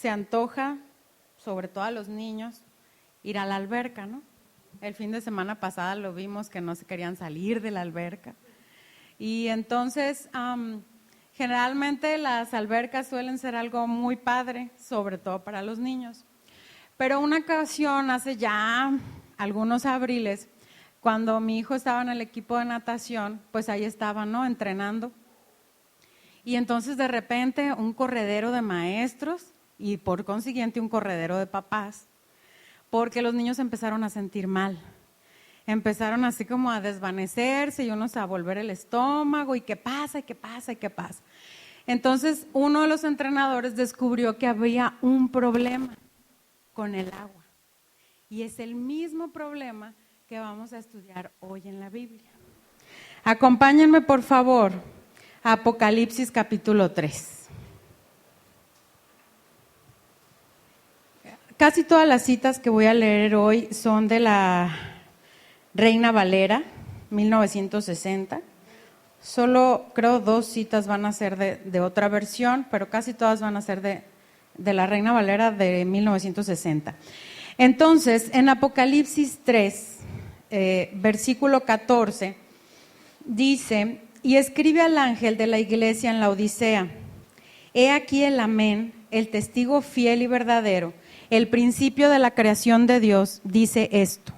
se antoja, sobre todo a los niños, ir a la alberca, ¿no? El fin de semana pasada lo vimos que no se querían salir de la alberca. Y entonces, generalmente las albercas suelen ser algo muy padre, sobre todo para los niños. Pero una ocasión, hace ya algunos abriles, cuando mi hijo estaba en el equipo de natación, pues ahí estaba, ¿no? Entrenando. Y entonces de repente un corredero de maestros y por consiguiente un corredero de papás, porque los niños empezaron a sentir mal. Empezaron así como a desvanecerse y unos a volver el estómago y qué pasa, y qué pasa, y qué pasa. Entonces uno de los entrenadores descubrió que había un problema con el agua. Y es el mismo problema que vamos a estudiar hoy en la Biblia. Acompáñenme por favor a Apocalipsis capítulo 3. Casi todas las citas que voy a leer hoy son de la Reina Valera, 1960. Solo creo 2 citas van a ser de otra versión, pero casi todas van a ser de la Reina Valera de 1960. Entonces, en Apocalipsis 3, versículo 14, dice: y escribe al ángel de la iglesia en la Odisea: he aquí el amén, el testigo fiel y verdadero, el principio de la creación de Dios, dice esto: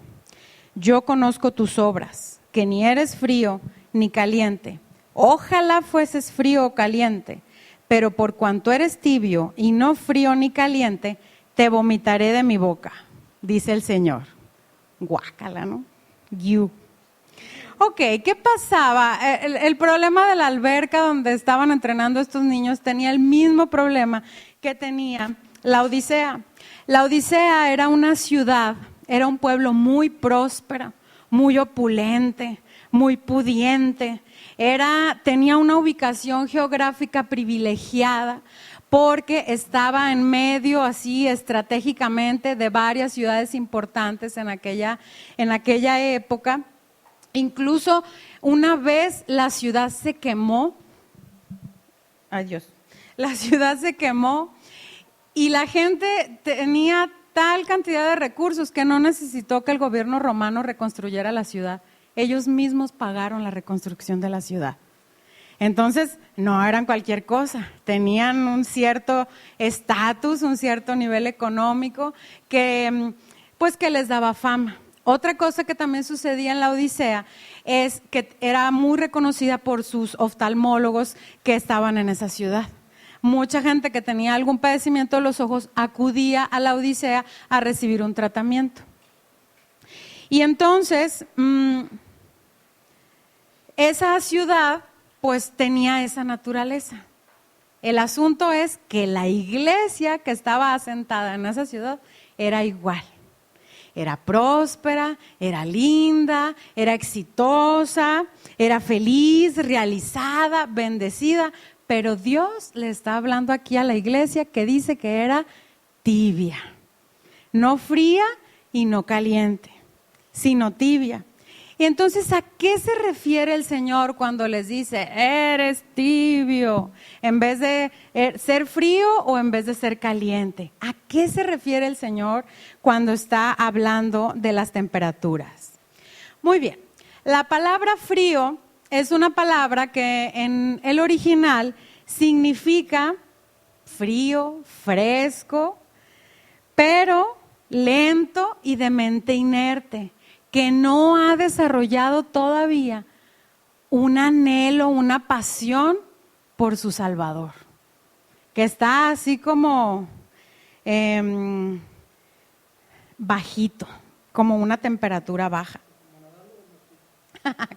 yo conozco tus obras, que ni eres frío ni caliente. Ojalá fueses frío o caliente, pero por cuanto eres tibio y no frío ni caliente, te vomitaré de mi boca, dice el Señor. Guácala, ¿no? Ok, ¿qué pasaba? El problema de la alberca donde estaban entrenando estos niños tenía el mismo problema que tenía la Odisea. La Odisea era una ciudad, era un pueblo muy próspero, muy opulente, muy pudiente. Tenía una ubicación geográfica privilegiada porque estaba en medio, así estratégicamente, de varias ciudades importantes en aquella época. Incluso una vez la ciudad se quemó. La ciudad se quemó y la gente tenía tal cantidad de recursos que no necesitó que el gobierno romano reconstruyera la ciudad. Ellos mismos pagaron la reconstrucción de la ciudad. Entonces, no eran cualquier cosa, tenían un cierto estatus, un cierto nivel económico que les daba fama. Otra cosa que también sucedía en la Odisea es que era muy reconocida por sus oftalmólogos que estaban en esa ciudad. Mucha gente que tenía algún padecimiento de los ojos acudía a la Odisea a recibir un tratamiento. Y entonces, esa ciudad pues tenía esa naturaleza. El asunto es que la iglesia que estaba asentada en esa ciudad era igual. Era próspera, era linda, era exitosa, era feliz, realizada, bendecida, pero Dios le está hablando aquí a la iglesia que dice que era tibia, no fría y no caliente, sino tibia. Y entonces, ¿a qué se refiere el Señor cuando les dice, eres tibio, en vez de ser frío o en vez de ser caliente? ¿A qué se refiere el Señor cuando está hablando de las temperaturas? Muy bien, la palabra frío es una palabra que en el original significa frío, fresco, pero lento y de mente inerte, que no ha desarrollado todavía un anhelo, una pasión por su Salvador, que está así como bajito, como una temperatura baja.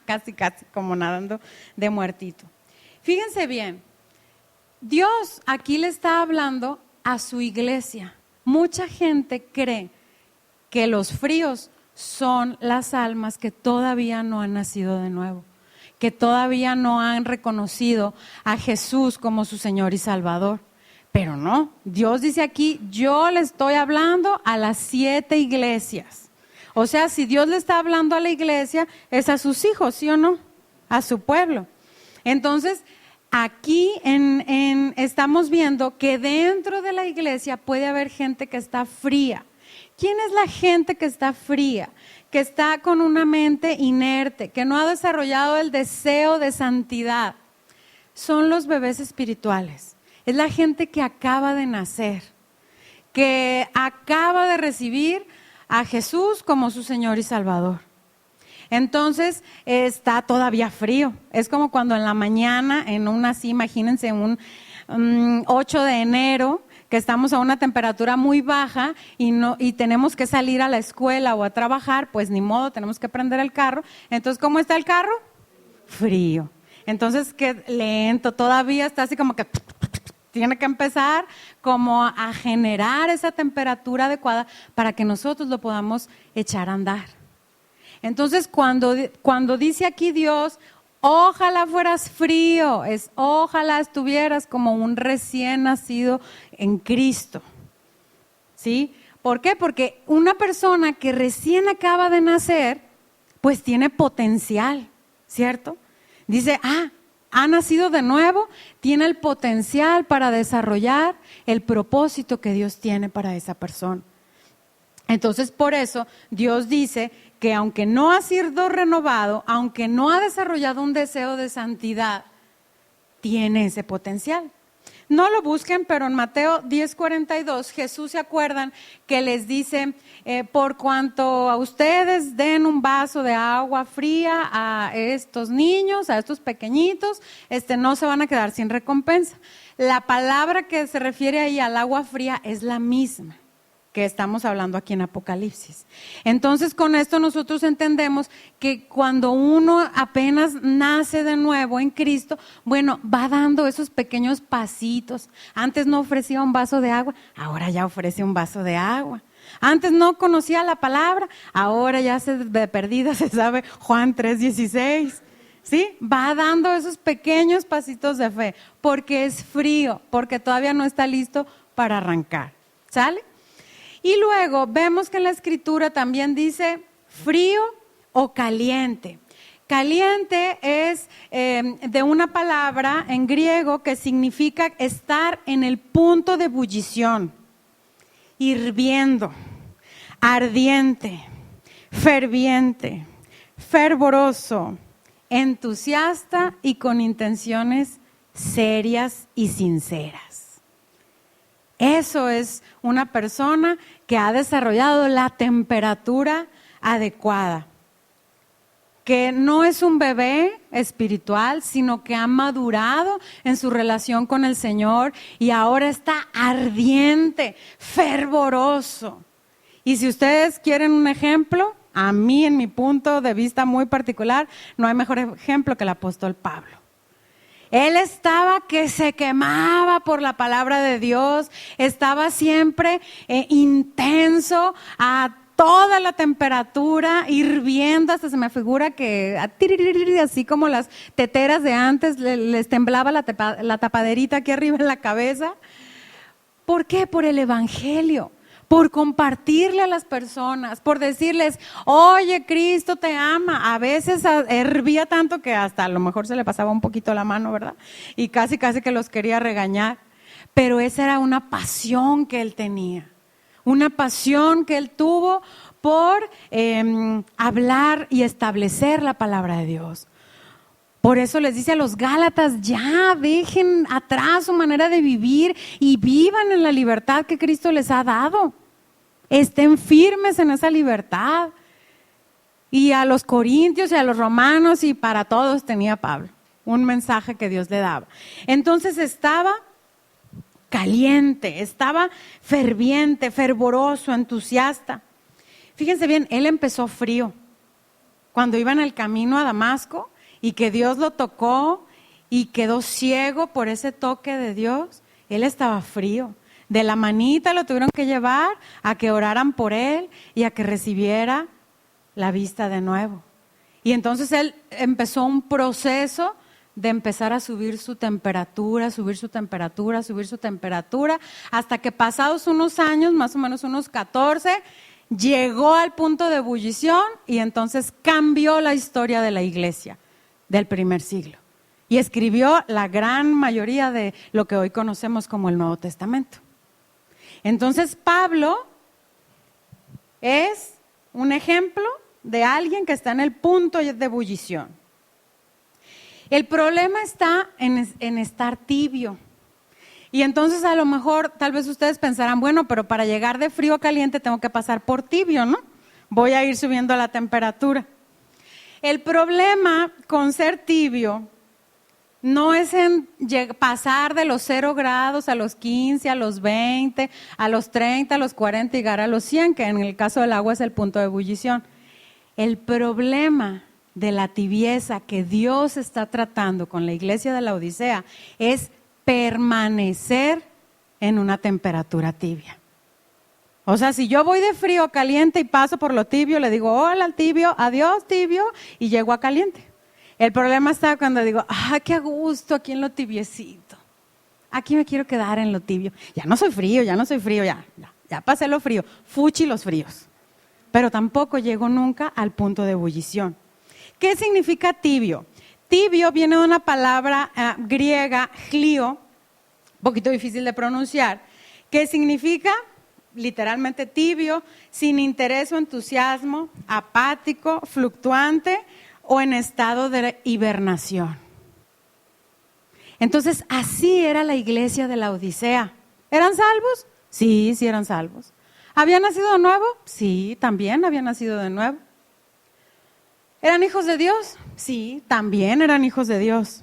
Casi como nadando de muertito. Fíjense bien, Dios aquí le está hablando a su iglesia. Mucha gente cree que los fríos son las almas que todavía no han nacido de nuevo, que todavía no han reconocido a Jesús como su Señor y Salvador. Pero no, Dios dice aquí, yo le estoy hablando a las 7 iglesias. O sea, si Dios le está hablando a la iglesia, es a sus hijos, ¿sí o no? A su pueblo. Entonces, aquí estamos viendo que dentro de la iglesia puede haber gente que está fría. ¿Quién es la gente que está fría? Que está con una mente inerte, que no ha desarrollado el deseo de santidad. Son los bebés espirituales. Es la gente que acaba de nacer, que acaba de recibir a Jesús como su Señor y Salvador. Entonces está todavía frío. Es como cuando en la mañana, imagínense un 8 de enero, que estamos a una temperatura muy baja y tenemos que salir a la escuela o a trabajar, pues ni modo, tenemos que prender el carro. Entonces, ¿cómo está el carro? Frío. Entonces, qué lento, todavía está así como que tiene que empezar como a generar esa temperatura adecuada para que nosotros lo podamos echar a andar. Entonces, cuando dice aquí Dios, ojalá fueras frío, ojalá estuvieras como un recién nacido en Cristo. ¿Sí? ¿Por qué? Porque una persona que recién acaba de nacer, pues tiene potencial, ¿cierto? Dice, ha nacido de nuevo, tiene el potencial para desarrollar el propósito que Dios tiene para esa persona. Entonces, por eso Dios dice que aunque no ha sido renovado, aunque no ha desarrollado un deseo de santidad, tiene ese potencial. No lo busquen, pero en Mateo 10:42, Jesús, ¿se acuerdan que les dice, por cuanto a ustedes den un vaso de agua fría a estos niños, a estos pequeñitos, no se van a quedar sin recompensa? La palabra que se refiere ahí al agua fría es la misma que estamos hablando aquí en Apocalipsis. Entonces, con esto nosotros entendemos que cuando uno apenas nace de nuevo en Cristo, bueno, va dando esos pequeños pasitos. Antes no ofrecía un vaso de agua, ahora ya ofrece un vaso de agua. Antes no conocía la palabra, ahora ya de perdida se sabe Juan 3:16. ¿Sí? Va dando esos pequeños pasitos de fe, porque es frío, porque todavía no está listo para arrancar. ¿Sale? Y luego vemos que en la escritura también dice frío o caliente. Caliente es de una palabra en griego que significa estar en el punto de ebullición, hirviendo, ardiente, ferviente, fervoroso, entusiasta y con intenciones serias y sinceras. Eso es una persona que ha desarrollado la temperatura adecuada, que no es un bebé espiritual, sino que ha madurado en su relación con el Señor y ahora está ardiente, fervoroso. Y si ustedes quieren un ejemplo, a mí, en mi punto de vista muy particular, no hay mejor ejemplo que el apóstol Pablo. Él estaba que se quemaba por la palabra de Dios, estaba siempre intenso a toda la temperatura, hirviendo, hasta se me figura que así como las teteras de antes les temblaba la tapaderita aquí arriba en la cabeza. ¿Por qué? Por el evangelio. Por compartirle a las personas, por decirles, oye, Cristo te ama. A veces hervía tanto que hasta a lo mejor se le pasaba un poquito la mano, ¿verdad? Y casi que los quería regañar. Pero esa era una pasión que él tenía, una pasión que él tuvo por hablar y establecer la palabra de Dios. Por eso les dice a los Gálatas, ya dejen atrás su manera de vivir y vivan en la libertad que Cristo les ha dado. Estén firmes en esa libertad. Y a los corintios y a los romanos y para todos tenía Pablo un mensaje que Dios le daba. Entonces estaba caliente, estaba ferviente, fervoroso, entusiasta. Fíjense bien, él empezó frío. Cuando iba en el camino a Damasco, y que Dios lo tocó y quedó ciego por ese toque de Dios, él estaba frío. De la manita lo tuvieron que llevar a que oraran por él y a que recibiera la vista de nuevo. Y entonces él empezó un proceso de empezar a subir su temperatura, hasta que pasados unos años, más o menos unos 14, llegó al punto de ebullición y entonces cambió la historia de la iglesia del primer siglo. y escribió la gran mayoría de lo que hoy conocemos como el Nuevo Testamento. Entonces Pablo es un ejemplo de alguien que está en el punto de ebullición. El problema está en estar tibio. Y entonces a lo mejor, tal vez ustedes pensarán, bueno, pero para llegar de frío a caliente tengo que pasar por tibio, ¿no? Voy a ir subiendo la temperatura. El problema con ser tibio no es en pasar de los 0 grados a los 15, a los 20, a los 30, a los 40 y llegar a los 100, que en el caso del agua es el punto de ebullición. El problema de la tibieza que Dios está tratando con la iglesia de la Odisea es permanecer en una temperatura tibia. O sea, si yo voy de frío a caliente y paso por lo tibio, le digo, hola al tibio, adiós tibio, y llego a caliente. El problema está cuando digo, qué a gusto aquí en lo tibiecito. Aquí me quiero quedar en lo tibio. Ya no soy frío, ya pasé lo frío, fuchi los fríos. Pero tampoco llego nunca al punto de ebullición. ¿Qué significa tibio? Tibio viene de una palabra griega, glio, un poquito difícil de pronunciar, que significa literalmente tibio, sin interés o entusiasmo, apático, fluctuante o en estado de hibernación. Entonces, así era la iglesia de la Odisea. ¿Eran salvos? Sí, sí eran salvos. ¿Habían nacido de nuevo? Sí, también habían nacido de nuevo. ¿Eran hijos de Dios? Sí, también eran hijos de Dios.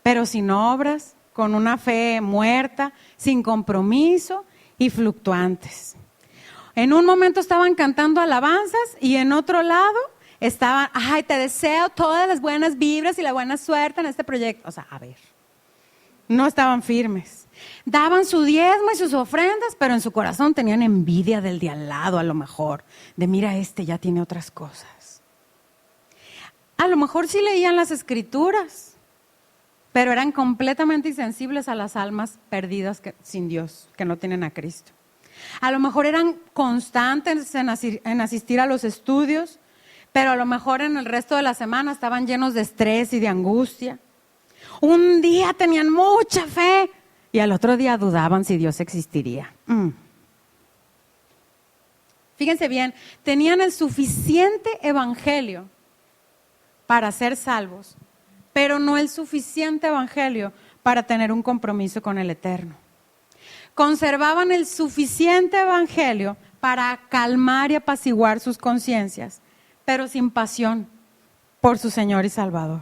Pero sin obras, con una fe muerta, sin compromiso y fluctuantes. En un momento estaban cantando alabanzas y en otro lado estaban, te deseo todas las buenas vibras y la buena suerte en este proyecto. O sea, no estaban firmes. Daban su diezmo y sus ofrendas, pero en su corazón tenían envidia del de al lado a lo mejor. De mira, ya tiene otras cosas. A lo mejor sí leían las escrituras, pero eran completamente insensibles a las almas perdidas sin Dios, que no tienen a Cristo. A lo mejor eran constantes en asistir a los estudios, pero a lo mejor en el resto de la semana estaban llenos de estrés y de angustia. Un día tenían mucha fe y al otro día dudaban si Dios existiría. Fíjense bien, tenían el suficiente evangelio para ser salvos, pero no el suficiente evangelio para tener un compromiso con el Eterno. Conservaban el suficiente evangelio para calmar y apaciguar sus conciencias, pero sin pasión por su Señor y Salvador.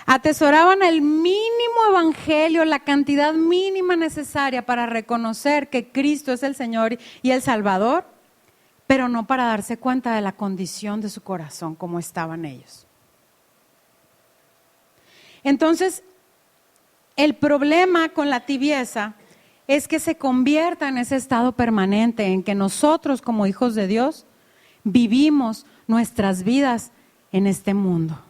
Atesoraban el mínimo evangelio, la cantidad mínima necesaria para reconocer que Cristo es el Señor y el Salvador, pero no para darse cuenta de la condición de su corazón, como estaban ellos. Entonces, el problema con la tibieza es que se convierta en ese estado permanente en que nosotros como hijos de Dios vivimos nuestras vidas en este mundo.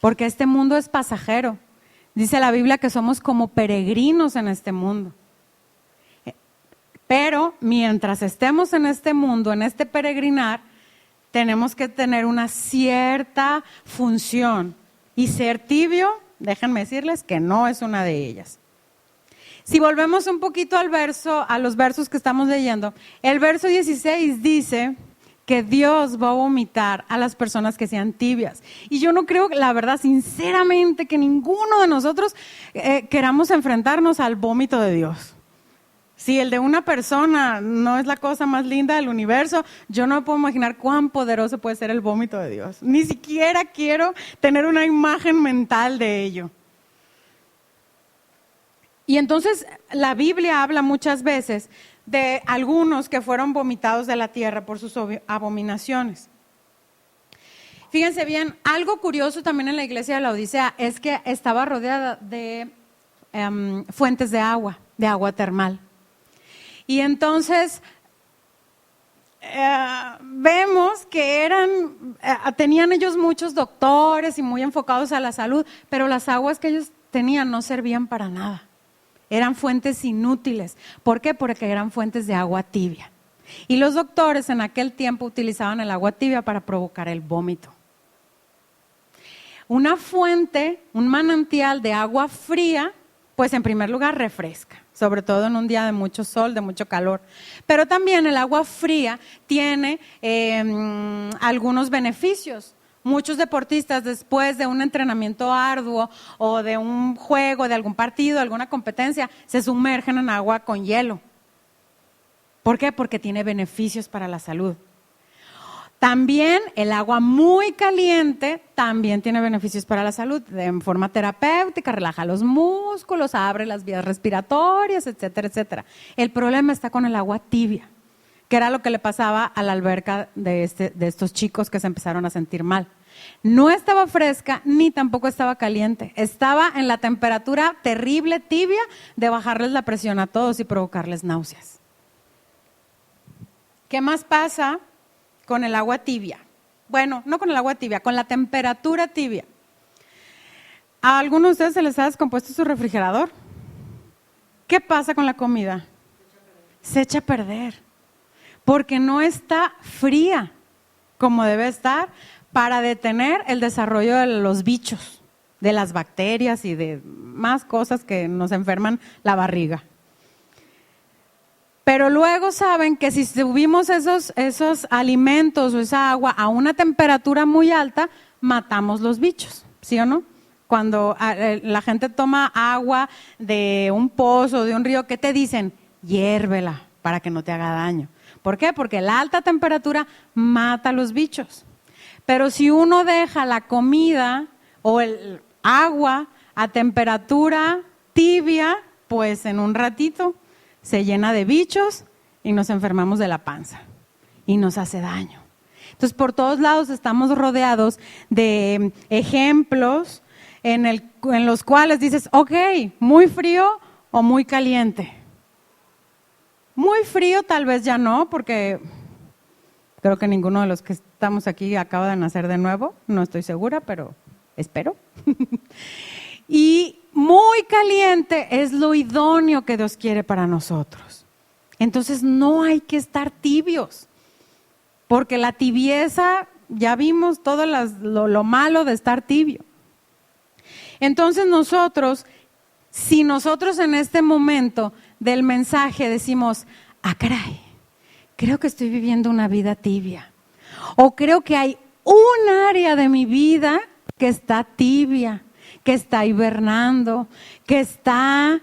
Porque este mundo es pasajero. Dice la Biblia que somos como peregrinos en este mundo. Pero mientras estemos en este mundo, en este peregrinar, tenemos que tener una cierta función. Y ser tibio, déjenme decirles que no es una de ellas. Si volvemos un poquito a los versos que estamos leyendo, el verso 16 dice que Dios va a vomitar a las personas que sean tibias. Y yo no creo, la verdad, sinceramente, que ninguno de nosotros queramos enfrentarnos al vómito de Dios. Si el de una persona no es la cosa más linda del universo, yo no me puedo imaginar cuán poderoso puede ser el vómito de Dios. Ni siquiera quiero tener una imagen mental de ello. Y entonces la Biblia habla muchas veces de algunos que fueron vomitados de la tierra por sus abominaciones. Fíjense bien, algo curioso también en la iglesia de la Odisea es que estaba rodeada de fuentes de agua termal. Y entonces vemos que tenían ellos muchos doctores y muy enfocados a la salud, pero las aguas que ellos tenían no servían para nada. Eran fuentes inútiles. ¿Por qué? Porque eran fuentes de agua tibia. Y los doctores en aquel tiempo utilizaban el agua tibia para provocar el vómito. una fuente, un manantial de agua fría, pues en primer lugar refresca, sobre todo en un día de mucho sol, de mucho calor. Pero también el agua fría tiene algunos beneficios. Muchos deportistas después de un entrenamiento arduo o de un juego, de algún partido, alguna competencia, se sumergen en agua con hielo. ¿Por qué? Porque tiene beneficios para la salud. También el agua muy caliente también tiene beneficios para la salud, en forma terapéutica, relaja los músculos, abre las vías respiratorias, etcétera, etcétera. El problema está con el agua tibia, que era lo que le pasaba a la alberca de estos chicos que se empezaron a sentir mal. No estaba fresca ni tampoco estaba caliente, estaba en la temperatura terrible, tibia, de bajarles la presión a todos y provocarles náuseas. ¿Qué más pasa con el agua tibia? Bueno, no con el agua tibia, con la temperatura tibia. ¿A alguno de ustedes se les ha descompuesto su refrigerador? ¿Qué pasa con la comida? Se echa a perder, porque no está fría como debe estar para detener el desarrollo de los bichos, de las bacterias y de más cosas que nos enferman la barriga. Pero luego saben que si subimos esos alimentos o esa agua a una temperatura muy alta, matamos los bichos, ¿sí o no? Cuando la gente toma agua de un pozo, de un río, ¿qué te dicen? Hiérvela para que no te haga daño. ¿Por qué? Porque la alta temperatura mata a los bichos. Pero si uno deja la comida o el agua a temperatura tibia, pues en un ratito se llena de bichos y nos enfermamos de la panza y nos hace daño. Entonces, por todos lados estamos rodeados de ejemplos en los cuales dices, ok, muy frío o muy caliente. Muy frío tal vez ya no, porque creo que ninguno de los que estamos aquí acaba de nacer de nuevo, no estoy segura, pero espero. Y muy caliente es lo idóneo que Dios quiere para nosotros. Entonces no hay que estar tibios, porque la tibieza, ya vimos todo lo malo de estar tibio. Entonces si nosotros en este momento del mensaje decimos, caray, creo que estoy viviendo una vida tibia, o creo que hay un área de mi vida que está tibia, que está hibernando, que está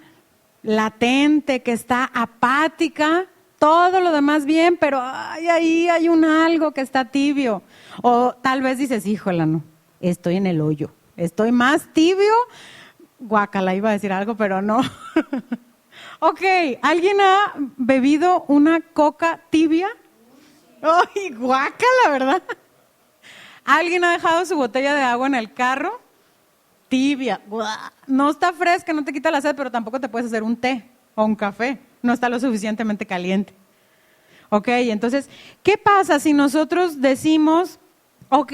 latente, que está apática, todo lo demás bien, pero ahí hay algo que está tibio. O tal vez dices, híjola, no, estoy en el hoyo, estoy más tibio, guácala, iba a decir algo, pero no. Ok, ¿alguien ha bebido una coca tibia? ¡Ay, guácala, verdad! ¿Alguien ha dejado su botella de agua en el carro? Tibia, no está fresca, no te quita la sed, pero tampoco te puedes hacer un té o un café, no está lo suficientemente caliente. Ok, entonces, ¿qué pasa si nosotros decimos, ok,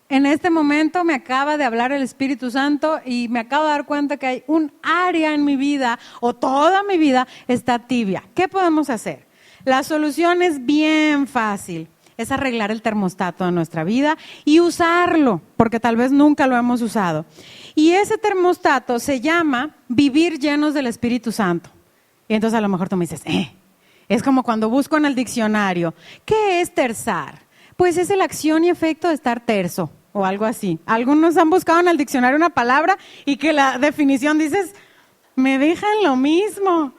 en este momento me acaba de hablar el Espíritu Santo y me acabo de dar cuenta que hay un área en mi vida o toda mi vida está tibia? ¿Qué podemos hacer? La solución es bien fácil. Es arreglar el termostato de nuestra vida y usarlo, porque tal vez nunca lo hemos usado. Y ese termostato se llama vivir llenos del Espíritu Santo. Y entonces a lo mejor tú me dices, es como cuando busco en el diccionario, ¿qué es tersar? Pues es la acción y efecto de estar terso, o algo así. Algunos han buscado en el diccionario una palabra y que la definición dices, me dejan lo mismo.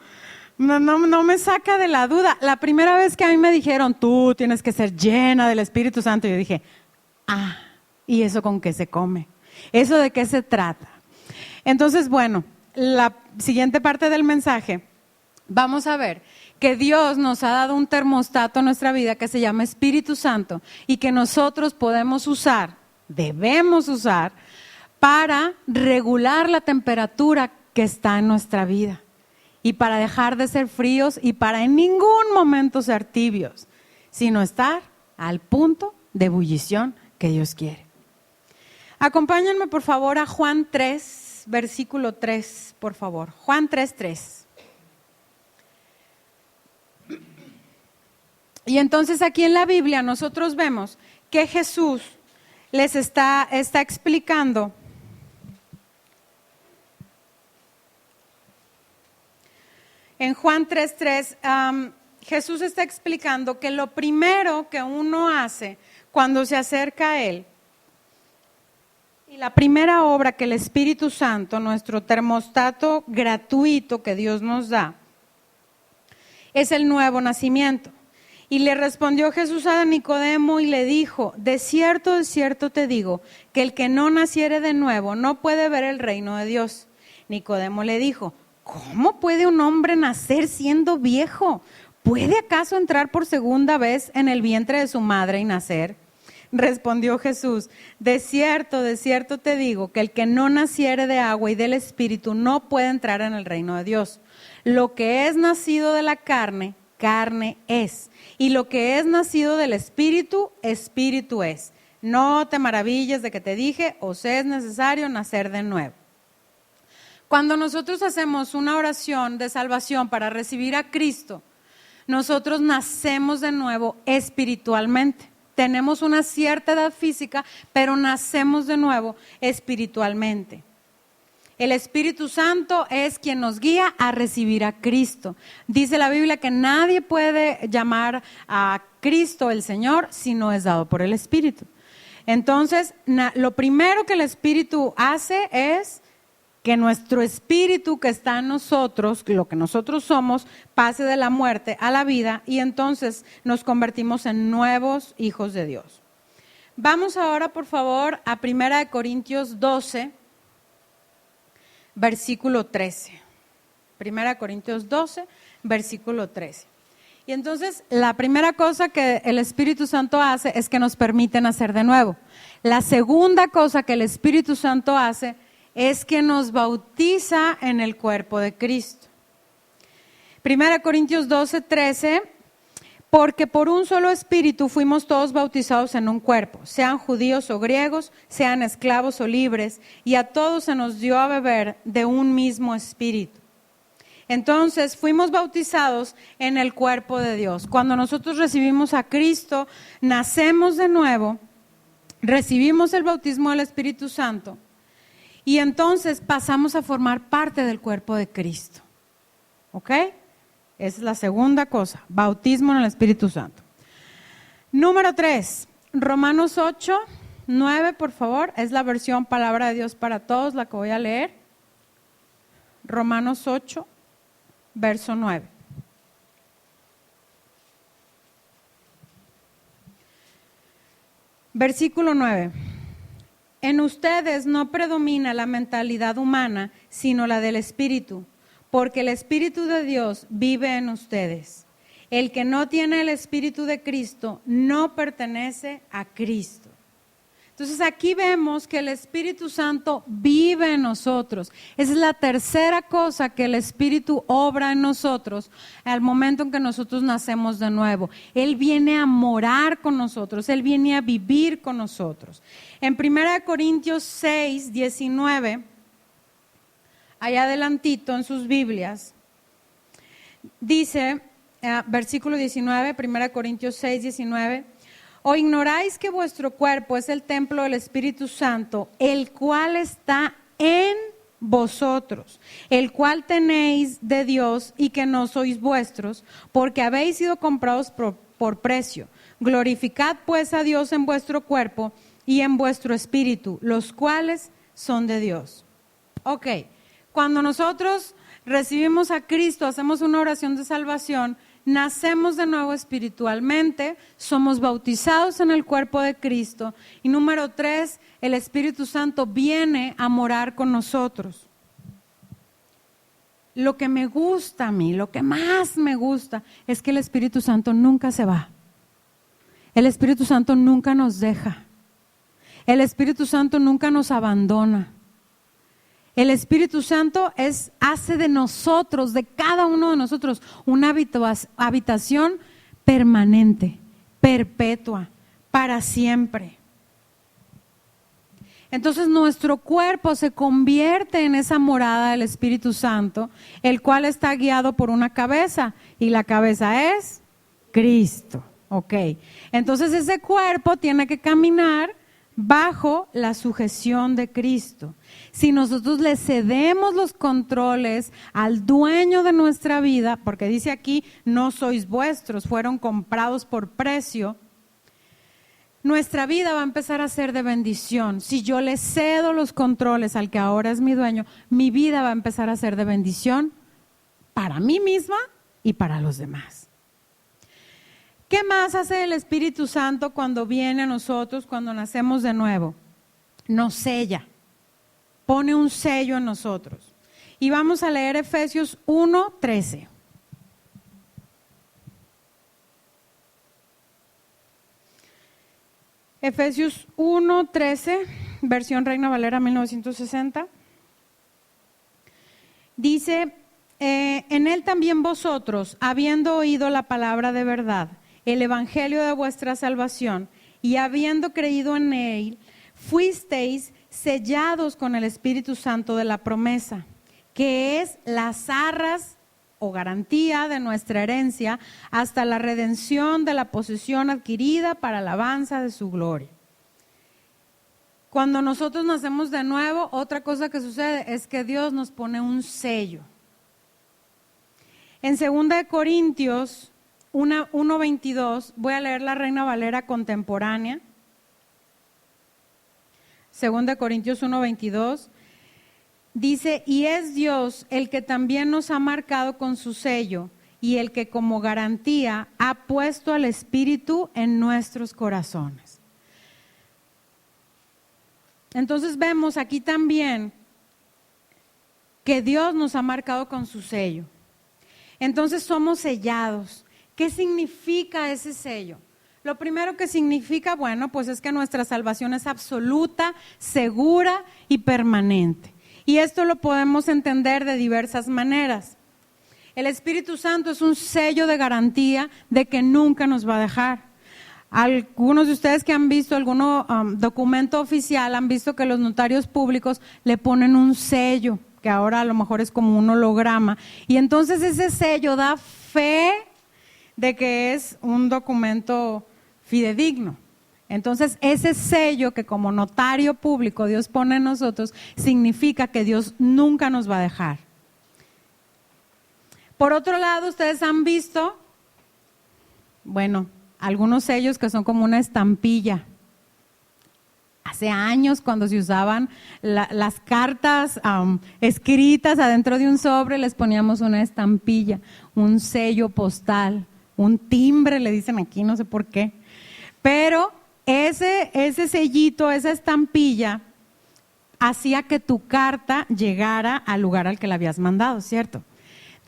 No me saca de la duda. La primera vez que a mí me dijeron, tú tienes que ser llena del Espíritu Santo, yo dije, ¿y eso con qué se come? ¿Eso de qué se trata? Entonces, bueno, la siguiente parte del mensaje, vamos a ver que Dios nos ha dado un termostato en nuestra vida que se llama Espíritu Santo y que nosotros podemos usar, debemos usar, para regular la temperatura que está en nuestra vida. Y para dejar de ser fríos y para en ningún momento ser tibios, sino estar al punto de ebullición que Dios quiere. Acompáñenme por favor a Juan 3, versículo 3, por favor. Juan 3:3. Y entonces aquí en la Biblia nosotros vemos que Jesús les está explicando en Juan 3:3, Jesús está explicando que lo primero que uno hace cuando se acerca a Él, y la primera obra que el Espíritu Santo, nuestro termostato gratuito que Dios nos da, es el nuevo nacimiento. Y le respondió Jesús a Nicodemo y le dijo: de cierto te digo, que el que no naciere de nuevo no puede ver el reino de Dios. Nicodemo le dijo: ¿cómo puede un hombre nacer siendo viejo? ¿Puede acaso entrar por segunda vez en el vientre de su madre y nacer? Respondió Jesús: de cierto te digo, que el que no naciere de agua y del Espíritu no puede entrar en el reino de Dios. Lo que es nacido de la carne, carne es, y lo que es nacido del Espíritu, Espíritu es. No te maravilles de que te dije: os es necesario nacer de nuevo. Cuando nosotros hacemos una oración de salvación para recibir a Cristo, nosotros nacemos de nuevo espiritualmente. Tenemos una cierta edad física, pero nacemos de nuevo espiritualmente. El Espíritu Santo es quien nos guía a recibir a Cristo. Dice la Biblia que nadie puede llamar a Cristo el Señor si no es dado por el Espíritu. Entonces, lo primero que el Espíritu hace es que nuestro espíritu que está en nosotros, lo que nosotros somos, pase de la muerte a la vida y entonces nos convertimos en nuevos hijos de Dios. Vamos ahora, por favor, a 1 Corintios 12, versículo 13. 1 Corintios 12, versículo 13. Y entonces, la primera cosa que el Espíritu Santo hace es que nos permite nacer de nuevo. La segunda cosa que el Espíritu Santo hace es que nos bautiza en el cuerpo de Cristo. 1 Corintios 12, 13, porque por un solo espíritu fuimos todos bautizados en un cuerpo, sean judíos o griegos, sean esclavos o libres, y a todos se nos dio a beber de un mismo espíritu. Entonces fuimos bautizados en el cuerpo de Dios. Cuando nosotros recibimos a Cristo, nacemos de nuevo, recibimos el bautismo del Espíritu Santo, y entonces pasamos a formar parte del cuerpo de Cristo. ¿Ok? Esa es la segunda cosa, bautismo en el Espíritu Santo. Número 3, Romanos 8, 9, por favor. Es la versión Palabra de Dios para Todos, la que voy a leer. Romanos 8, verso 9. Versículo 9. En ustedes no predomina la mentalidad humana, sino la del Espíritu, porque el Espíritu de Dios vive en ustedes. El que no tiene el Espíritu de Cristo no pertenece a Cristo. Entonces aquí vemos que el Espíritu Santo vive en nosotros. Esa es la tercera cosa que el Espíritu obra en nosotros al momento en que nosotros nacemos de nuevo. Él viene a morar con nosotros, Él viene a vivir con nosotros. En 1 Corintios 6, 19, allá adelantito en sus Biblias, dice, versículo 19, 1 Corintios 6, 19, ¿o ignoráis que vuestro cuerpo es el templo del Espíritu Santo, el cual está en vosotros, el cual tenéis de Dios y que no sois vuestros, porque habéis sido comprados por precio? Glorificad pues a Dios en vuestro cuerpo y en vuestro espíritu, los cuales son de Dios. Ok, cuando nosotros recibimos a Cristo, hacemos una oración de salvación, nacemos de nuevo espiritualmente, somos bautizados en el cuerpo de Cristo. Y número 3, el Espíritu Santo viene a morar con nosotros. Lo que me gusta a mí, lo que más me gusta, es que el Espíritu Santo nunca se va. El Espíritu Santo nunca nos deja. El Espíritu Santo nunca nos abandona. El Espíritu Santo hace de nosotros, de cada uno de nosotros, una habitación permanente, perpetua, para siempre. Entonces nuestro cuerpo se convierte en esa morada del Espíritu Santo, el cual está guiado por una cabeza, y la cabeza es Cristo. Ok, entonces ese cuerpo tiene que caminar bajo la sujeción de Cristo. Si nosotros le cedemos los controles al dueño de nuestra vida, porque dice aquí, no sois vuestros, fueron comprados por precio, nuestra vida va a empezar a ser de bendición. Si yo le cedo los controles al que ahora es mi dueño, mi vida va a empezar a ser de bendición para mí misma y para los demás. ¿Qué más hace el Espíritu Santo cuando viene a nosotros, cuando nacemos de nuevo? Nos sella, pone un sello en nosotros. Y vamos a leer Efesios 1:13. Efesios 1:13, versión Reina Valera 1960. Dice, en él también vosotros, habiendo oído la palabra de verdad, el evangelio de vuestra salvación, y habiendo creído en él, fuisteis sellados con el Espíritu Santo de la promesa, que es las arras o garantía de nuestra herencia hasta la redención de la posesión adquirida para alabanza de su gloria. Cuando nosotros nacemos de nuevo, otra cosa que sucede es que Dios nos pone un sello. En 2 Corintios 1:22, voy a leer la Reina Valera contemporánea. 2 Corintios 1:22. Dice, y es Dios el que también nos ha marcado con su sello y el que como garantía ha puesto al Espíritu en nuestros corazones. Entonces vemos aquí también que Dios nos ha marcado con su sello. Entonces somos sellados. ¿Qué significa ese sello? Lo primero que significa, bueno, pues es que nuestra salvación es absoluta, segura y permanente. Y esto lo podemos entender de diversas maneras. El Espíritu Santo es un sello de garantía de que nunca nos va a dejar. Algunos de ustedes que han visto algún documento oficial han visto que los notarios públicos le ponen un sello, que ahora a lo mejor es como un holograma. Y entonces ese sello da fe de que es un documento fidedigno. Entonces, ese sello que como notario público Dios pone en nosotros, significa que Dios nunca nos va a dejar. Por otro lado, ustedes han visto, bueno, algunos sellos que son como una estampilla. Hace años, cuando se usaban las cartas escritas adentro de un sobre, les poníamos una estampilla, un sello postal, un timbre, le dicen aquí, no sé por qué. Pero ese sellito, esa estampilla, hacía que tu carta llegara al lugar al que la habías mandado, ¿cierto?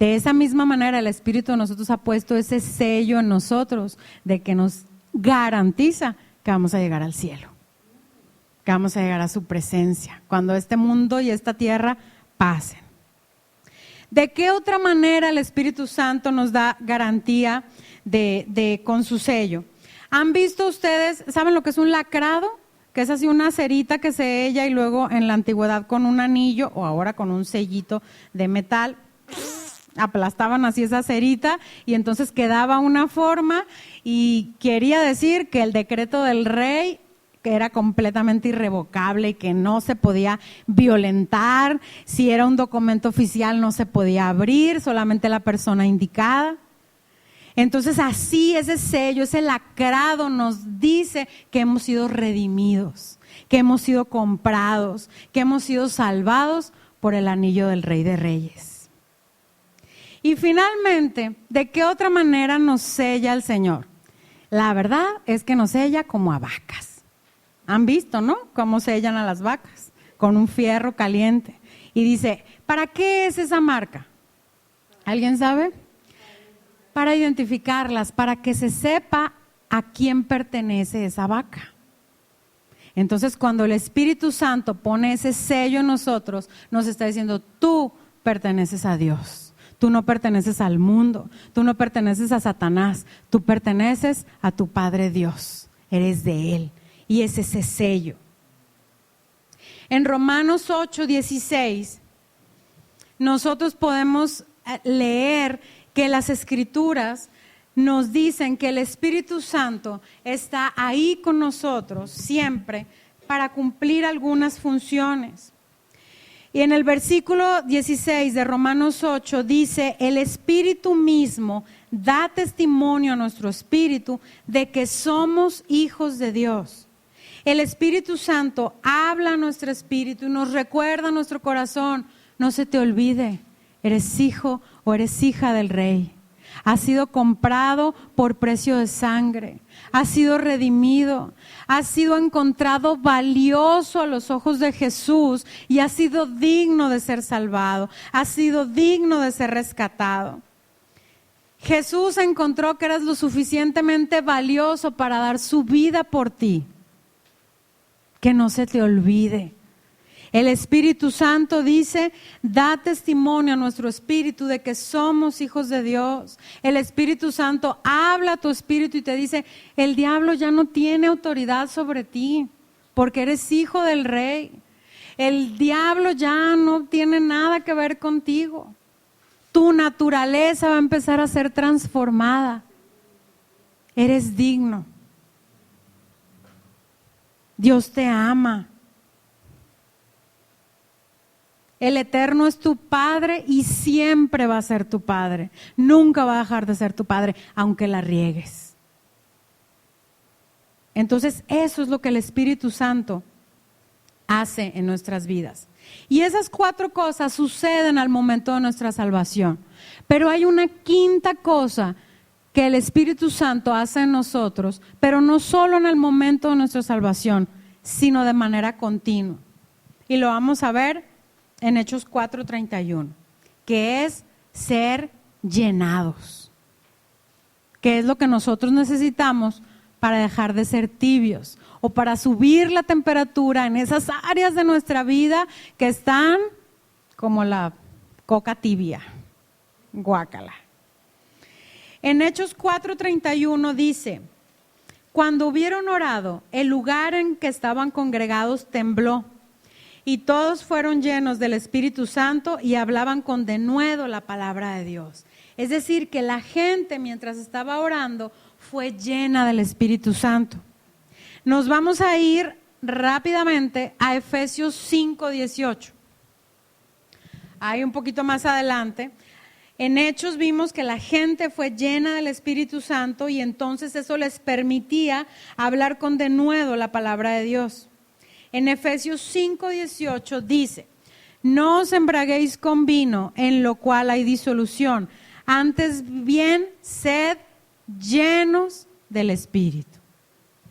De esa misma manera, el Espíritu de nosotros ha puesto ese sello en nosotros, de que nos garantiza que vamos a llegar al cielo, que vamos a llegar a su presencia, cuando este mundo y esta tierra pasen. ¿De qué otra manera el Espíritu Santo nos da garantía con su sello? ¿Han visto ustedes, saben lo que es un lacrado? Que es así una cerita que se sella y luego en la antigüedad con un anillo o ahora con un sellito de metal, aplastaban así esa cerita y entonces quedaba una forma y quería decir que el decreto del rey que era completamente irrevocable y que no se podía violentar, si era un documento oficial no se podía abrir, solamente la persona indicada. Entonces así ese sello, ese lacrado nos dice que hemos sido redimidos, que hemos sido comprados, que hemos sido salvados por el anillo del Rey de Reyes. Y finalmente, ¿de qué otra manera nos sella el Señor? La verdad es que nos sella como a vacas. ¿Han visto, no? Cómo sellan a las vacas, con un fierro caliente. Y dice, ¿para qué es esa marca? ¿Alguien sabe? Para identificarlas, para que se sepa a quién pertenece esa vaca. Entonces, cuando el Espíritu Santo pone ese sello en nosotros, nos está diciendo, tú perteneces a Dios, tú no perteneces al mundo, tú no perteneces a Satanás, tú perteneces a tu Padre Dios, eres de Él, y es ese sello. En Romanos 8:16, nosotros podemos leer que las Escrituras nos dicen que el Espíritu Santo está ahí con nosotros siempre para cumplir algunas funciones. Y en el versículo 16 de Romanos 8 dice, el Espíritu mismo da testimonio a nuestro espíritu de que somos hijos de Dios. El Espíritu Santo habla a nuestro espíritu y nos recuerda a nuestro corazón, no se te olvide, eres hijo o eres hija del Rey. Has sido comprado por precio de sangre, has sido redimido, has sido encontrado valioso a los ojos de Jesús y has sido digno de ser salvado, has sido digno de ser rescatado. Jesús encontró que eras lo suficientemente valioso para dar su vida por ti. Que no se te olvide. El Espíritu Santo dice, da testimonio a nuestro espíritu de que somos hijos de Dios. El Espíritu Santo habla a tu espíritu y te dice, el diablo ya no tiene autoridad sobre ti, porque eres hijo del Rey. El diablo ya no tiene nada que ver contigo. Tu naturaleza va a empezar a ser transformada. Eres digno. Dios te ama. El Eterno es tu Padre y siempre va a ser tu Padre. Nunca va a dejar de ser tu Padre, aunque la riegues. Entonces, eso es lo que el Espíritu Santo hace en nuestras vidas. Y esas 4 cosas suceden al momento de nuestra salvación. Pero hay una quinta cosa que el Espíritu Santo hace en nosotros, pero no solo en el momento de nuestra salvación, sino de manera continua. Y lo vamos a ver en Hechos 4:31, que es ser llenados, que es lo que nosotros necesitamos para dejar de ser tibios o para subir la temperatura en esas áreas de nuestra vida que están como la coca tibia, guácala. En Hechos 4:31 dice, cuando hubieron orado, el lugar en que estaban congregados tembló, y todos fueron llenos del Espíritu Santo y hablaban con denuedo la palabra de Dios. Es decir, que la gente mientras estaba orando fue llena del Espíritu Santo. Nos vamos a ir rápidamente a Efesios 5:18. Ahí un poquito más adelante. En Hechos vimos que la gente fue llena del Espíritu Santo y entonces eso les permitía hablar con denuedo la palabra de Dios. En Efesios 5:18 dice, no os embraguéis con vino, en lo cual hay disolución, antes bien sed llenos del Espíritu.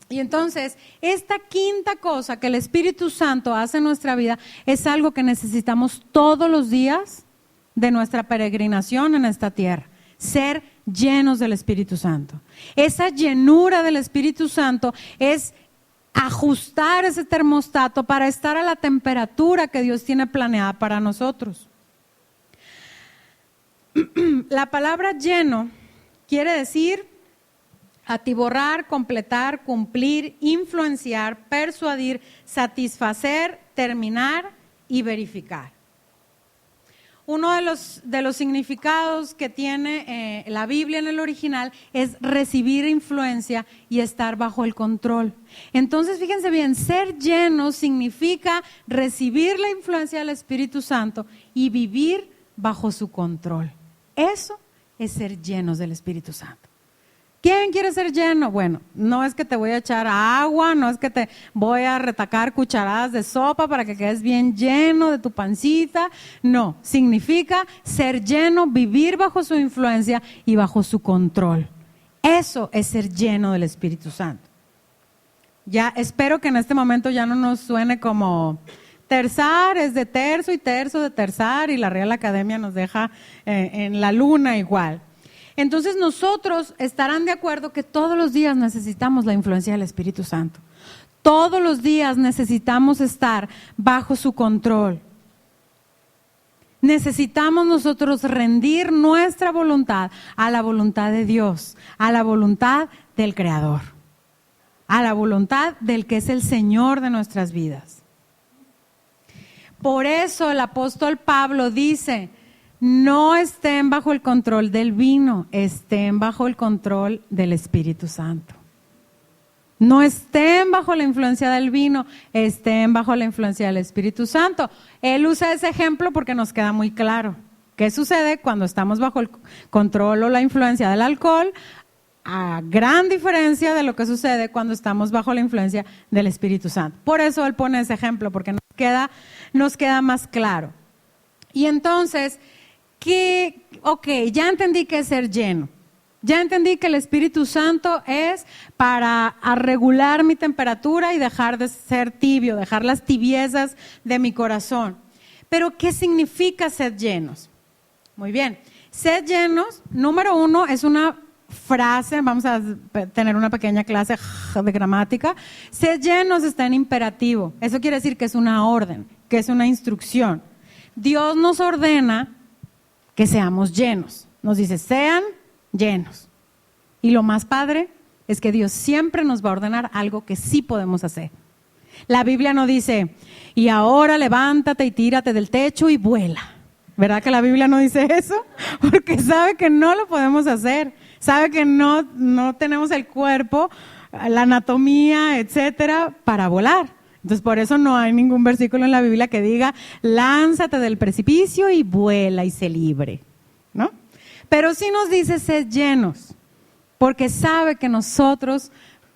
Y entonces, esta quinta cosa que el Espíritu Santo hace en nuestra vida es algo que necesitamos todos los días de nuestra peregrinación en esta tierra, ser llenos del Espíritu Santo. Esa llenura del Espíritu Santo es ajustar ese termostato para estar a la temperatura que Dios tiene planeada para nosotros. La palabra lleno quiere decir atiborrar, completar, cumplir, influenciar, persuadir, satisfacer, terminar y verificar. Uno de los significados que tiene la Biblia en el original es recibir influencia y estar bajo el control. Entonces, fíjense bien, ser lleno significa recibir la influencia del Espíritu Santo y vivir bajo su control. Eso es ser llenos del Espíritu Santo. ¿Quién quiere ser lleno? Bueno, no es que te voy a echar agua, no es que te voy a retacar cucharadas de sopa para que quedes bien lleno de tu pancita. No, significa ser lleno, vivir bajo su influencia y bajo su control. Eso es ser lleno del Espíritu Santo. Ya espero que en este momento ya no nos suene como terzar, es de terzo y terzo de terzar y la Real Academia nos deja en la luna igual. Entonces nosotros estarán de acuerdo que todos los días necesitamos la influencia del Espíritu Santo. Todos los días necesitamos estar bajo su control. Necesitamos nosotros rendir nuestra voluntad a la voluntad de Dios, a la voluntad del Creador, a la voluntad del que es el Señor de nuestras vidas. Por eso el apóstol Pablo dice, no estén bajo el control del vino, estén bajo el control del Espíritu Santo. No estén bajo la influencia del vino, estén bajo la influencia del Espíritu Santo. Él usa ese ejemplo porque nos queda muy claro. ¿Qué sucede cuando estamos bajo el control o la influencia del alcohol? A gran diferencia de lo que sucede cuando estamos bajo la influencia del Espíritu Santo. Por eso él pone ese ejemplo, porque nos queda más claro. Y entonces, ya entendí que es ser lleno. Ya entendí que el Espíritu Santo es para regular mi temperatura y dejar de ser tibio, dejar las tibiezas de mi corazón. Pero, ¿qué significa ser llenos? Muy bien, ser llenos, número 1, es una frase, vamos a tener una pequeña clase de gramática. Ser llenos está en imperativo, eso quiere decir que es una orden, que es una instrucción. Dios nos ordena que seamos llenos, nos dice sean llenos. Y lo más padre es que Dios siempre nos va a ordenar algo que sí podemos hacer. La Biblia no dice, y ahora levántate y tírate del techo y vuela. ¿Verdad que la Biblia no dice eso? Porque sabe que no lo podemos hacer. Sabe que no tenemos el cuerpo, la anatomía, etcétera, para volar. Entonces, por eso no hay ningún versículo en la Biblia que diga, lánzate del precipicio y vuela y sé libre, ¿no? Pero sí nos dice ser llenos, porque sabe que nosotros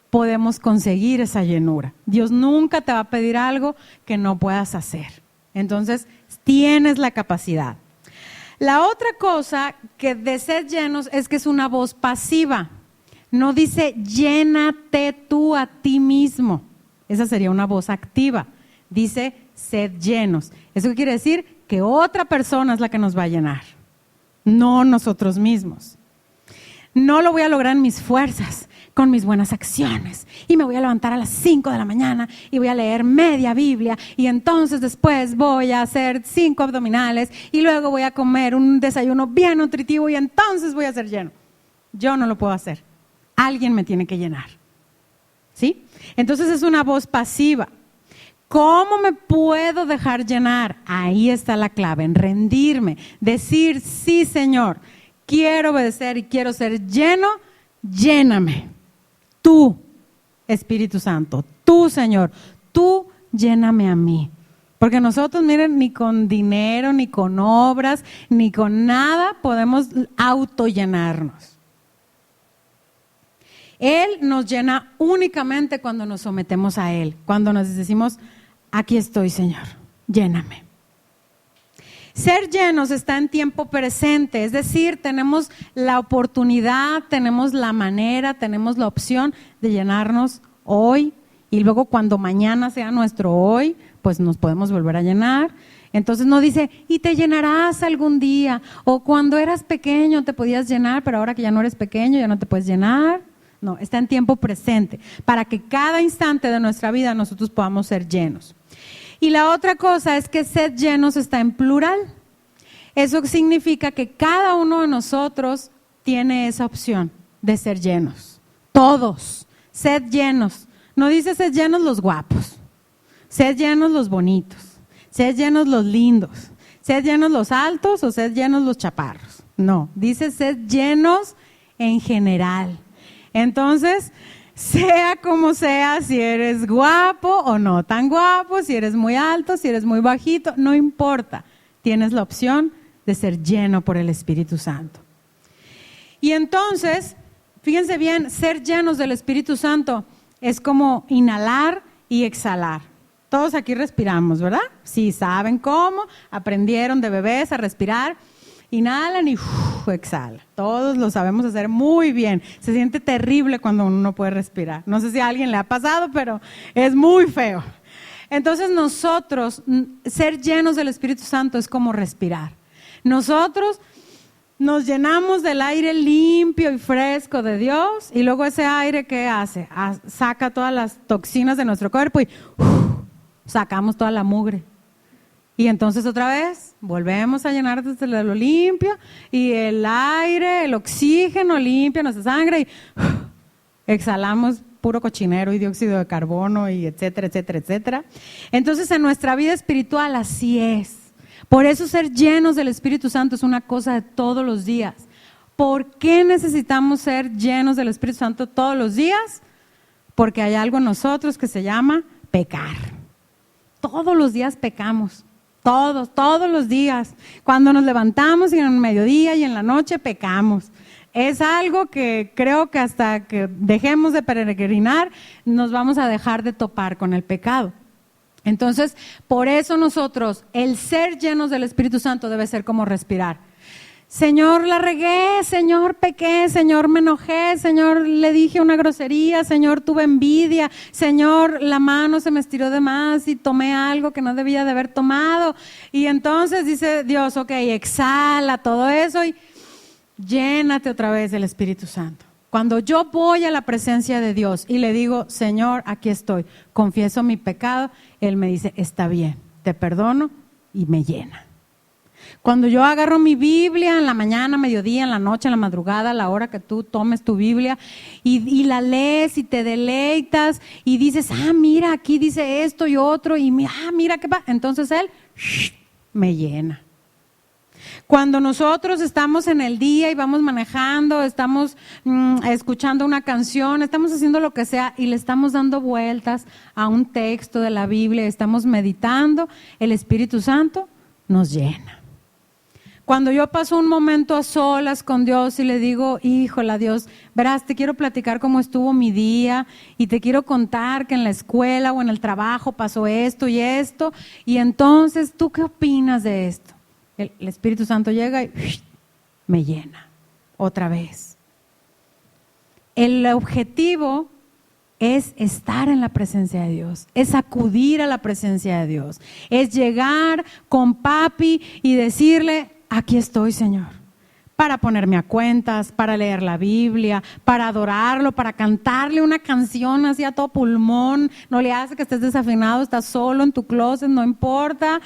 podemos conseguir esa llenura. Dios nunca te va a pedir algo que no puedas hacer. Entonces, tienes la capacidad. La otra cosa que de ser llenos es que es una voz pasiva. No dice, llénate tú a ti mismo. Esa sería una voz activa. Dice, sed llenos. ¿Eso qué quiere decir? Que otra persona es la que nos va a llenar, no nosotros mismos. No lo voy a lograr en mis fuerzas, con mis buenas acciones. Y me voy a levantar a las 5 de la mañana y voy a leer media Biblia. Y entonces después voy a hacer 5 abdominales y luego voy a comer un desayuno bien nutritivo y entonces voy a ser lleno. Yo no lo puedo hacer. Alguien me tiene que llenar. ¿Sí? Entonces es una voz pasiva. ¿Cómo me puedo dejar llenar? Ahí está la clave, en rendirme, decir, sí, Señor, quiero obedecer y quiero ser lleno, lléname. Tú, Espíritu Santo, tú, Señor, tú lléname a mí. Porque nosotros, miren, ni con dinero, ni con obras, ni con nada podemos autollenarnos. Él nos llena únicamente cuando nos sometemos a Él, cuando nos decimos, aquí estoy, Señor, lléname. Ser llenos está en tiempo presente, es decir, tenemos la oportunidad, tenemos la manera, tenemos la opción de llenarnos hoy y luego cuando mañana sea nuestro hoy, pues nos podemos volver a llenar. Entonces no dice, y te llenarás algún día, o cuando eras pequeño te podías llenar, pero ahora que ya no eres pequeño ya no te puedes llenar. No, está en tiempo presente, para que cada instante de nuestra vida nosotros podamos ser llenos. Y la otra cosa es que ser llenos está en plural. Eso significa que cada uno de nosotros tiene esa opción de ser llenos. Todos, sed llenos. No dice sed llenos los guapos, sed llenos los bonitos, sed llenos los lindos, sed llenos los altos o sed llenos los chaparros. No, dice sed llenos en general. Entonces, sea como sea, si eres guapo o no tan guapo, si eres muy alto, si eres muy bajito, no importa. Tienes la opción de ser lleno por el Espíritu Santo. Y entonces, fíjense bien, ser llenos del Espíritu Santo es como inhalar y exhalar. Todos aquí respiramos, ¿verdad? Sí, saben cómo, aprendieron de bebés a respirar. Inhalan y exhalan. Todos lo sabemos hacer muy bien. Se siente terrible cuando uno no puede respirar. No sé si a alguien le ha pasado, pero es muy feo. Entonces nosotros, ser llenos del Espíritu Santo es como respirar. Nosotros nos llenamos del aire limpio y fresco de Dios y luego ese aire, ¿qué hace? Saca todas las toxinas de nuestro cuerpo y sacamos toda la mugre. Y entonces otra vez volvemos a llenar desde lo limpio y el aire, el oxígeno limpia nuestra sangre y exhalamos puro cochinero y dióxido de carbono y etcétera, etcétera, etcétera. Entonces en nuestra vida espiritual así es. Por eso ser llenos del Espíritu Santo es una cosa de todos los días. ¿Por qué necesitamos ser llenos del Espíritu Santo todos los días? porque hay algo en nosotros que se llama pecar. Todos los días pecamos, todos los días. Cuando nos levantamos y en el mediodía y en la noche pecamos. Es algo que creo que hasta que dejemos de peregrinar nos vamos a dejar de topar con el pecado. Entonces, por eso nosotros, el ser llenos del Espíritu Santo debe ser como respirar. Señor, la regué, Señor, pequé, Señor, me enojé, Señor, le dije una grosería, Señor, tuve envidia, Señor, la mano se me estiró de más y tomé algo que no debía de haber tomado. Y entonces dice Dios, ok, exhala todo eso y llénate otra vez del Espíritu Santo. Cuando yo voy a la presencia de Dios y le digo, Señor, aquí estoy, confieso mi pecado, Él me dice, está bien, te perdono y me llena. Cuando yo agarro mi Biblia en la mañana, mediodía, en la noche, en la madrugada, a la hora que tú tomes tu Biblia y la lees y te deleitas y dices, mira, aquí dice esto y otro y mira qué pasa. Entonces Él me llena. Cuando nosotros estamos en el día y vamos manejando, estamos escuchando una canción, estamos haciendo lo que sea y le estamos dando vueltas a un texto de la Biblia, estamos meditando, el Espíritu Santo nos llena. Cuando yo paso un momento a solas con Dios y le digo, híjole Dios, verás, te quiero platicar cómo estuvo mi día y te quiero contar que en la escuela o en el trabajo pasó esto y esto, y entonces, ¿tú qué opinas de esto? El Espíritu Santo llega y me llena otra vez. El objetivo es estar en la presencia de Dios, es acudir a la presencia de Dios, es llegar con papi y decirle, aquí estoy, Señor, para ponerme a cuentas, para leer la Biblia, para adorarlo, para cantarle una canción así a todo pulmón. No le hace que estés desafinado, estás solo en tu closet, no importa.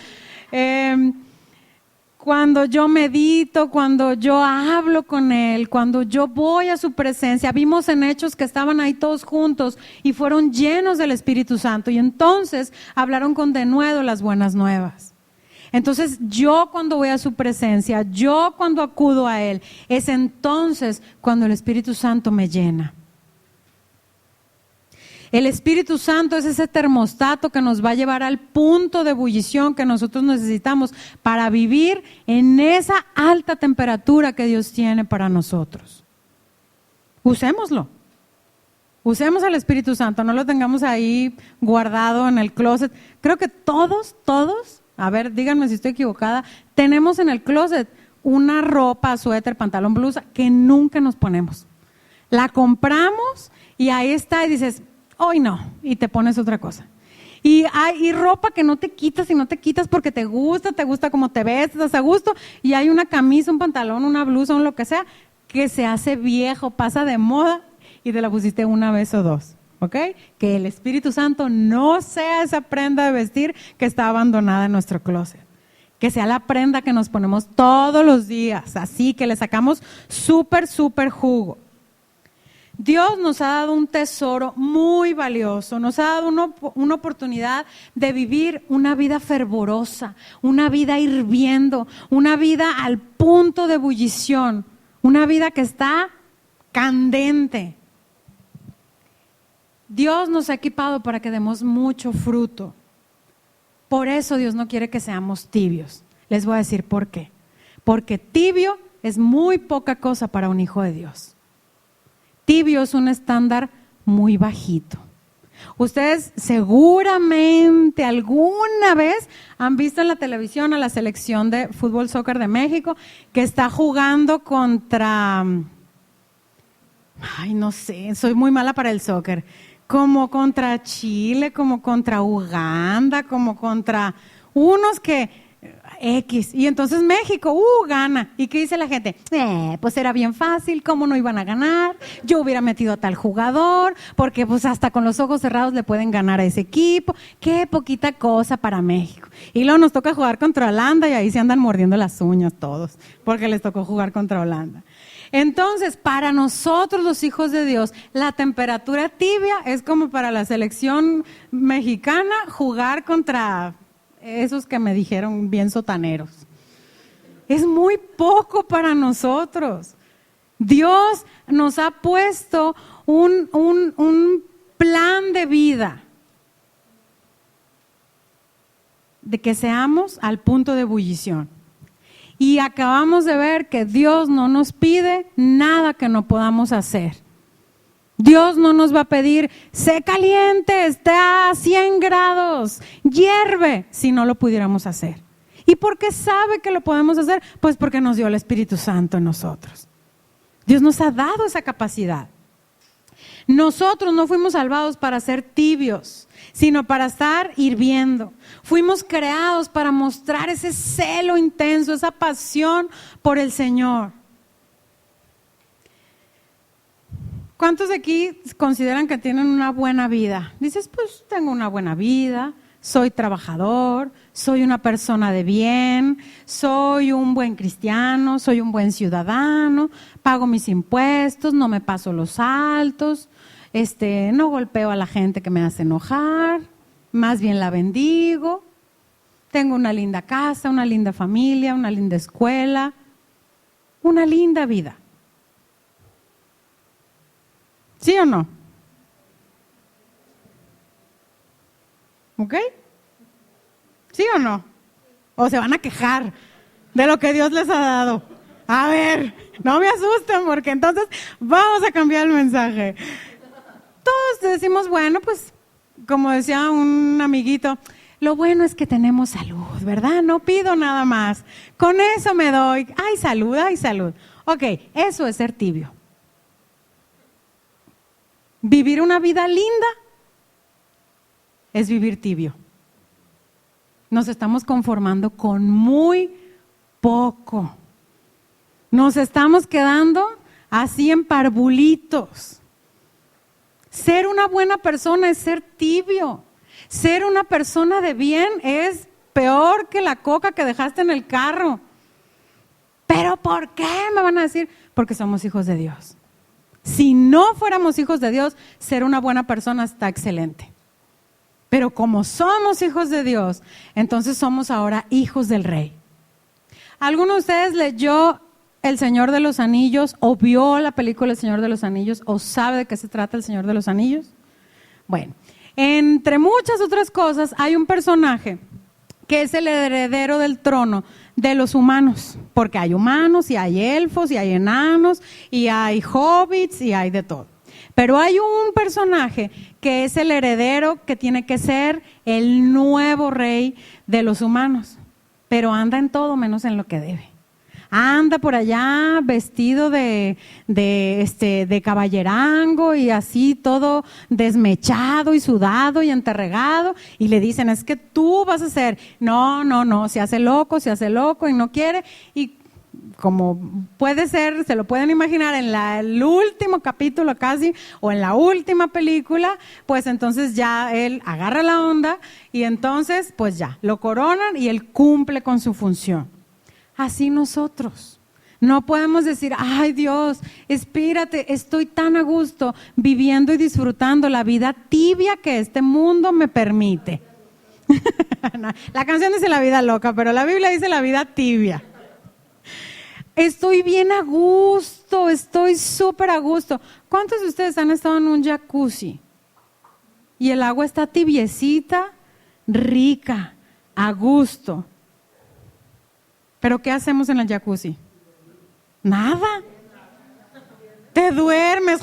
Cuando yo medito, cuando yo hablo con Él, cuando yo voy a su presencia, vimos en Hechos que estaban ahí todos juntos y fueron llenos del Espíritu Santo y entonces hablaron con denuedo las buenas nuevas. Entonces yo cuando voy a su presencia, yo cuando acudo a Él, es entonces cuando el Espíritu Santo me llena. El Espíritu Santo es ese termostato que nos va a llevar al punto de ebullición que nosotros necesitamos para vivir en esa alta temperatura que Dios tiene para nosotros. Usémoslo. Usemos el Espíritu Santo, no lo tengamos ahí guardado en el closet. Creo que todos, a ver, díganme si estoy equivocada, tenemos en el closet una ropa, suéter, pantalón, blusa que nunca nos ponemos. La compramos y ahí está y dices, hoy no, y te pones otra cosa. Y hay ropa que no te quitas y no te quitas porque te gusta cómo te ves, estás a gusto, y hay una camisa, un pantalón, una blusa, un lo que sea, que se hace viejo, pasa de moda y te la pusiste una vez o dos, ¿ok? Que el Espíritu Santo no sea esa prenda de vestir que está abandonada en nuestro closet. Que sea la prenda que nos ponemos todos los días, así que le sacamos súper jugo. Dios nos ha dado un tesoro muy valioso, nos ha dado una oportunidad de vivir una vida fervorosa, una vida hirviendo, una vida al punto de ebullición, una vida que está candente. Dios nos ha equipado para que demos mucho fruto. Por eso Dios no quiere que seamos tibios. Les voy a decir por qué. Porque tibio es muy poca cosa para un hijo de Dios. Tibio es un estándar muy bajito. Ustedes seguramente alguna vez han visto en la televisión a la selección de fútbol soccer de México que está jugando contra, no sé, soy muy mala para el soccer, como contra Chile, como contra Uganda, como contra unos que X, y entonces México, gana. ¿Y qué dice la gente? Pues era bien fácil, ¿cómo no iban a ganar? Yo hubiera metido a tal jugador, porque pues hasta con los ojos cerrados le pueden ganar a ese equipo. Qué poquita cosa para México. Y luego nos toca jugar contra Holanda y ahí se andan mordiendo las uñas todos, porque les tocó jugar contra Holanda. Entonces, para nosotros los hijos de Dios, la temperatura tibia es como para la selección mexicana jugar contra esos que me dijeron bien sotaneros. Es muy poco para nosotros. Dios nos ha puesto un plan de vida de que seamos al punto de ebullición. Y acabamos de ver que Dios no nos pide nada que no podamos hacer. Dios no nos va a pedir, sé caliente, está a 100 grados, hierve, si no lo pudiéramos hacer. ¿Y por qué sabe que lo podemos hacer? Pues porque nos dio el Espíritu Santo en nosotros. Dios nos ha dado esa capacidad. Nosotros no fuimos salvados para ser tibios, sino para estar hirviendo. Fuimos creados para mostrar ese celo intenso, esa pasión por el Señor. ¿Cuántos de aquí consideran que tienen una buena vida? Dices, pues tengo una buena vida, soy trabajador, soy una persona de bien, soy un buen cristiano, soy un buen ciudadano, pago mis impuestos, no me paso los altos, no golpeo a la gente que me hace enojar, más bien la bendigo, tengo una linda casa, una linda familia, una linda escuela, una linda vida. ¿Sí o no? ¿Ok? ¿Sí o no? O se van a quejar de lo que Dios les ha dado. A ver, no me asusten porque entonces vamos a cambiar el mensaje. Todos decimos, bueno, pues como decía un amiguito, lo bueno es que tenemos salud, ¿verdad? No pido nada más. Con eso me doy. Ay, salud, ay, salud. Ok, eso es ser tibio. Vivir una vida linda es vivir tibio. Nos estamos conformando con muy poco. Nos estamos quedando así en parvulitos. Ser una buena persona es ser tibio. Ser una persona de bien es peor que la coca que dejaste en el carro. ¿Pero por qué? Me van a decir, porque somos hijos de Dios. Si no fuéramos hijos de Dios, ser una buena persona está excelente. Pero como somos hijos de Dios, entonces somos ahora hijos del Rey. ¿Alguno de ustedes leyó El Señor de los Anillos o vio la película El Señor de los Anillos o sabe de qué se trata El Señor de los Anillos? Bueno, entre muchas otras cosas hay un personaje que es el heredero del trono de los humanos, porque hay humanos y hay elfos y hay enanos y hay hobbits y hay de todo. Pero hay un personaje que es el heredero que tiene que ser el nuevo rey de los humanos, pero anda en todo menos en lo que debe. Anda por allá vestido de caballerango y así todo desmechado y sudado y enterregado y le dicen, es que tú vas a ser, no, se hace loco y no quiere y como puede ser, se lo pueden imaginar en el último capítulo casi o en la última película, pues entonces ya él agarra la onda y entonces pues ya lo coronan y él cumple con su función. Así nosotros. No podemos decir, ay Dios, espírate, estoy tan a gusto viviendo y disfrutando la vida tibia que este mundo me permite. La canción dice la vida loca, pero la Biblia dice la vida tibia. Estoy bien a gusto, estoy súper a gusto. ¿Cuántos de ustedes han estado en un jacuzzi? Y el agua está tibiecita, rica, a gusto. ¿Pero qué hacemos en el jacuzzi? Nada. Te duermes.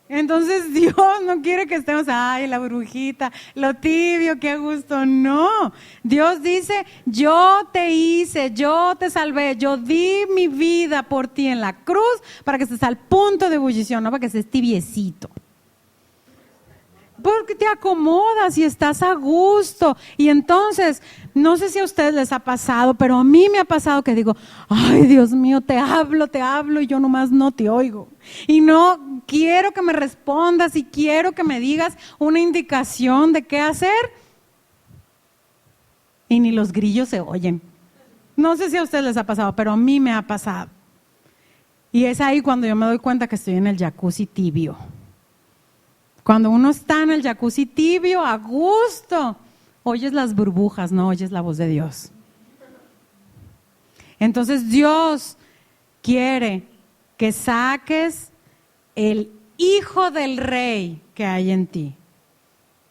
Entonces Dios no quiere que estemos, ay, la burbujita, lo tibio, qué gusto. No. Dios dice, yo te hice, yo te salvé, yo di mi vida por ti en la cruz para que estés al punto de ebullición, no para que estés tibiecito. Porque te acomodas y estás a gusto. Y entonces, no sé si a ustedes les ha pasado, pero a mí me ha pasado que digo, ay Dios mío, te hablo y yo nomás no te oigo. Y no quiero que me respondas y quiero que me digas una indicación de qué hacer. Y ni los grillos se oyen. No sé si a ustedes les ha pasado, pero a mí me ha pasado. Y es ahí cuando yo me doy cuenta que estoy en el jacuzzi tibio. Cuando uno está en el jacuzzi tibio, a gusto, oyes las burbujas, no oyes la voz de Dios. Entonces Dios quiere que saques el hijo del rey que hay en ti.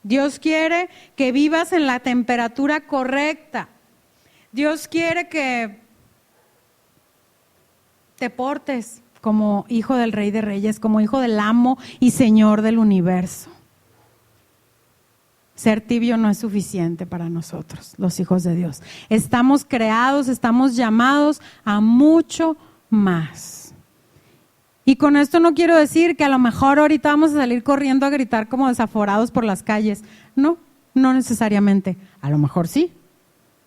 Dios quiere que vivas en la temperatura correcta. Dios quiere que te portes como hijo del Rey de Reyes, como hijo del amo y Señor del universo. Ser tibio no es suficiente para nosotros, los hijos de Dios. Estamos creados, estamos llamados a mucho más. Y con esto no quiero decir que a lo mejor ahorita vamos a salir corriendo a gritar como desaforados por las calles. No, no necesariamente. A lo mejor sí,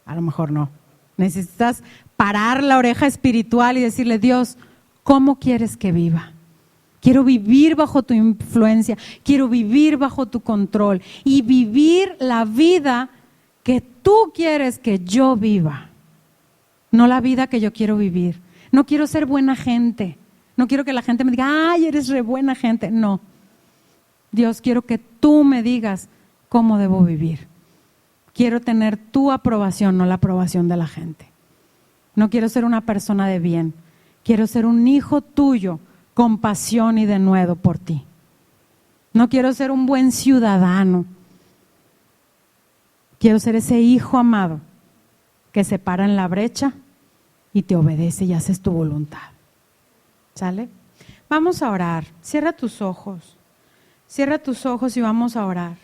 a lo mejor no. Necesitas parar la oreja espiritual y decirle, Dios, ¿cómo quieres que viva? Quiero vivir bajo tu influencia, quiero vivir bajo tu control y vivir la vida que tú quieres que yo viva, no la vida que yo quiero vivir. No quiero ser buena gente, no quiero que la gente me diga, ay, eres re buena gente. No, Dios, quiero que tú me digas cómo debo vivir. Quiero tener tu aprobación, no la aprobación de la gente. No quiero ser una persona de bien, quiero ser un hijo tuyo con pasión y denuedo por ti. No quiero ser un buen ciudadano. Quiero ser ese hijo amado que se para en la brecha y te obedece y haces tu voluntad. ¿Sale? Vamos a orar. Cierra tus ojos. Cierra tus ojos y vamos a orar.